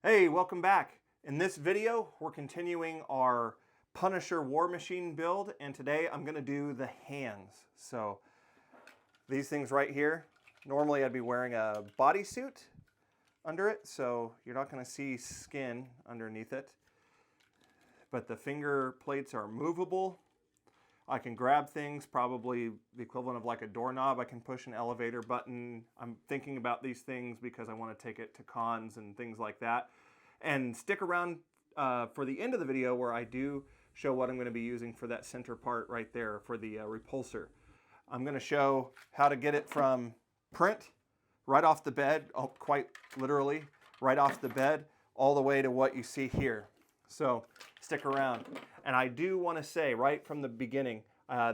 Hey, welcome back. In this video, we're continuing our Punisher War Machine build, and today I'm going to do the hands. So these things right here, normally I'd be wearing a bodysuit under it, so you're not going to see skin underneath it. But the finger plates are movable. I can grab things, probably the equivalent of like a doorknob. I can push an elevator button. I'm thinking about these things because I want to take it to cons and things like that. And stick around for the end of the video where I do show what I'm going to be using for that center part right there for the repulsor. I'm going to show how to get it from print right off the bed, quite literally right off the bed, all the way to what you see here. So stick around. And I do want to say right from the beginning,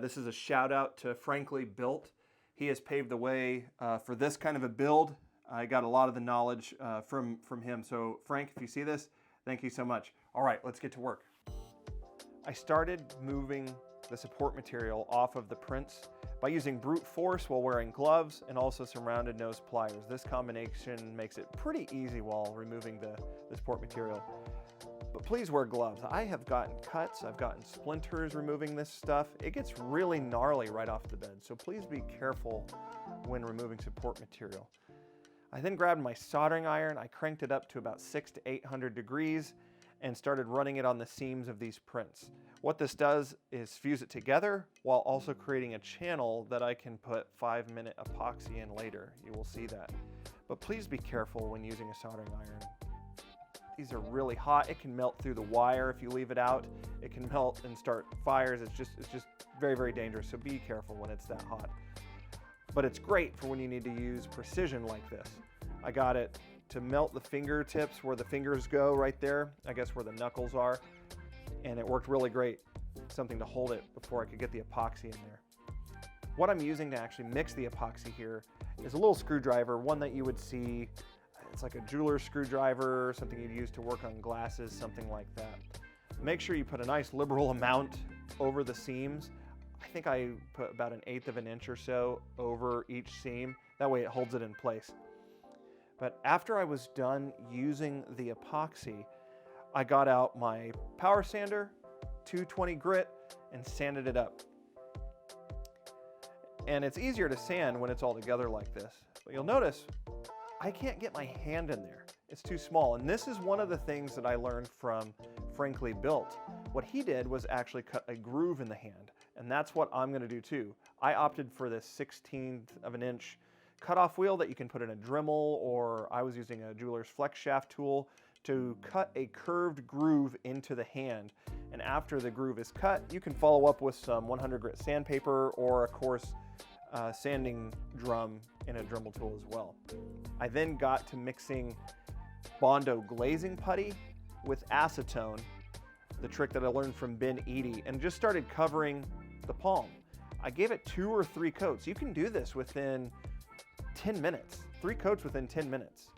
this is a shout out to Frankly Built. He has paved the way for this kind of a build. I got a lot of the knowledge from him. So Frank, if you see this, thank you so much. All right, let's get to work. I started moving the support material off of the prints by using brute force while wearing gloves and also some rounded nose pliers. This combination makes it pretty easy while removing the support material. But please wear gloves. I have gotten cuts, I've gotten splinters removing this stuff. It gets really gnarly right off the bed, so please be careful when removing support material. I then grabbed my soldering iron, I cranked it up to about 600 to 800 degrees and started running it on the seams of these prints. What this does is fuse it together while also creating a channel that I can put 5-minute epoxy in later. You will see that. But please be careful when using a soldering iron. These are really hot. It can melt through the wire if you leave it out. It can melt and start fires. It's just very, very dangerous. So be careful when it's that hot. But it's great for when you need to use precision like this. I got it to melt the fingertips where the fingers go right there, I guess where the knuckles are. And it worked really great. Something to hold it before I could get the epoxy in there. What I'm using to actually mix the epoxy here is a little screwdriver, one that you would see. It's like a jeweler's screwdriver, something you'd use to work on glasses, something like that. Make sure you put a nice liberal amount over the seams. I think I put about 1/8 of an inch or so over each seam. That way it holds it in place. But after I was done using the epoxy, I got out my power sander, 220 grit, and sanded it up. And it's easier to sand when it's all together like this. But you'll notice I can't get my hand in there. It's too small. And this is one of the things that I learned from Frankly Built. What he did was actually cut a groove in the hand. And that's what I'm gonna do too. I opted for this 1/16 of an inch cutoff wheel that you can put in a Dremel, or I was using a jeweler's flex shaft tool to cut a curved groove into the hand. And after the groove is cut, you can follow up with some 100 grit sandpaper or a coarse sanding drum in a Dremel tool as well. I then got to mixing Bondo glazing putty with acetone, the trick that I learned from Ben Eady, and just started covering the palm. I gave it 2 or 3 coats. You can do this within 10 minutes, 3 coats within 10 minutes.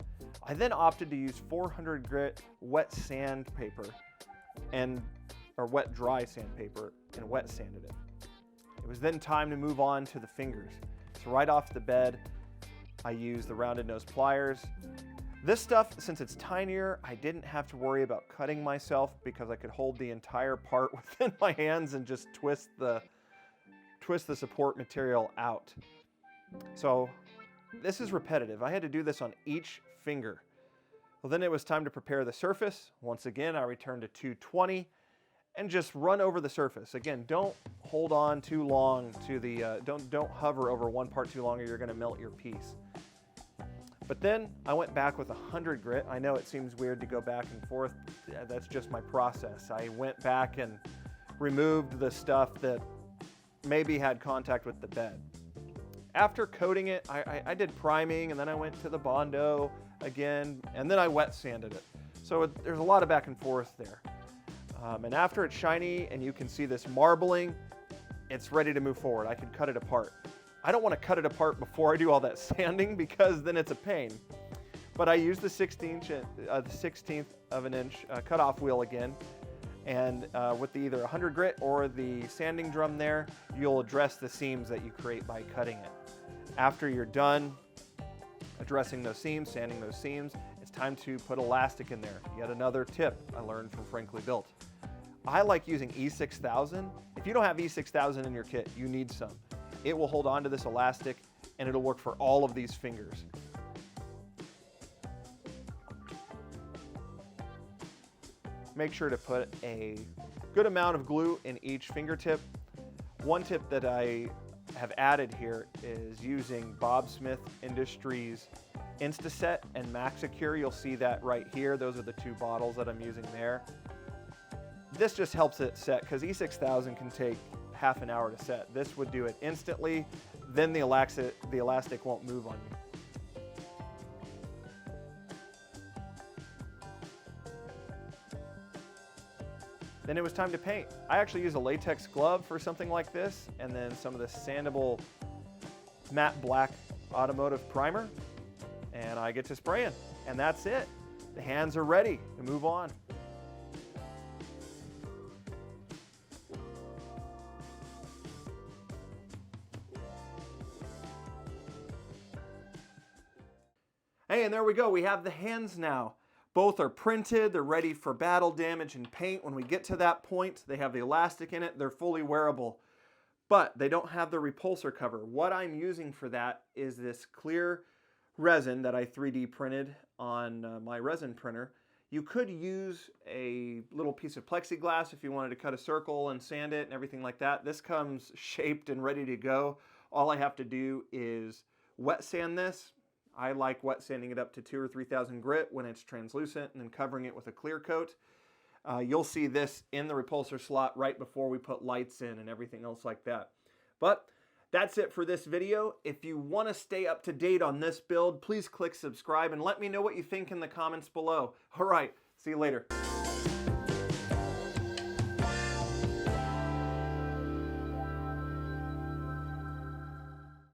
I then opted to use 400 grit wet sandpaper or wet dry sandpaper and wet sanded it. It was then time to move on to the fingers. So right off the bed, I used the rounded nose pliers. This stuff, since it's tinier, I didn't have to worry about cutting myself because I could hold the entire part within my hands and just twist the support material out. So this is repetitive. I had to do this on each finger. Well, then it was time to prepare the surface. Once again, I returned to 220 and just run over the surface. Again, don't hold on too long to the, don't hover over one part too long or you're gonna melt your piece. But then I went back with 100 grit. I know it seems weird to go back and forth. That's just my process. I went back and removed the stuff that maybe had contact with the bed. After coating it, I did priming, and then I went to the Bondo again, and then I wet sanded it. So there's a lot of back and forth there. And after it's shiny and you can see this marbling, it's ready to move forward. I can cut it apart. I don't want to cut it apart before I do all that sanding because then it's a pain. But I use the 16th of an inch cutoff wheel again. And with either 100 grit or the sanding drum there, you'll address the seams that you create by cutting it. After you're done addressing those seams, sanding those seams, it's time to put elastic in there. Yet another tip I learned from Frankly Built. I like using E6000. If you don't have E6000 in your kit, you need some. It will hold on to this elastic and it'll work for all of these fingers. Make sure to put a good amount of glue in each fingertip. One tip that I have added here is using Bob Smith Industries Instaset and MaxiCure. You'll see that right here. Those are the two bottles that I'm using there. This just helps it set because E6000 can take half an hour to set. This would do it instantly, then the elastic won't move on you. Then it was time to paint. I actually use a latex glove for something like this, and then some of the sandable matte black automotive primer, and I get to spraying, and that's it. The hands are ready to move on. Hey, and there we go. We have the hands now. Both are printed, they're ready for battle damage and paint. When we get to that point, they have the elastic in it, they're fully wearable. But they don't have the repulsor cover. What I'm using for that is this clear resin that I 3D printed on my resin printer. You could use a little piece of plexiglass if you wanted to cut a circle and sand it and everything like that. This comes shaped and ready to go. All I have to do is wet sand this. I like wet sanding it up to 2,000 or 3,000 grit when it's translucent and then covering it with a clear coat. You'll see this in the repulsor slot right before we put lights in and everything else like that. But that's it for this video. If you want to stay up to date on this build, please click subscribe and let me know what you think in the comments below. All right, see you later.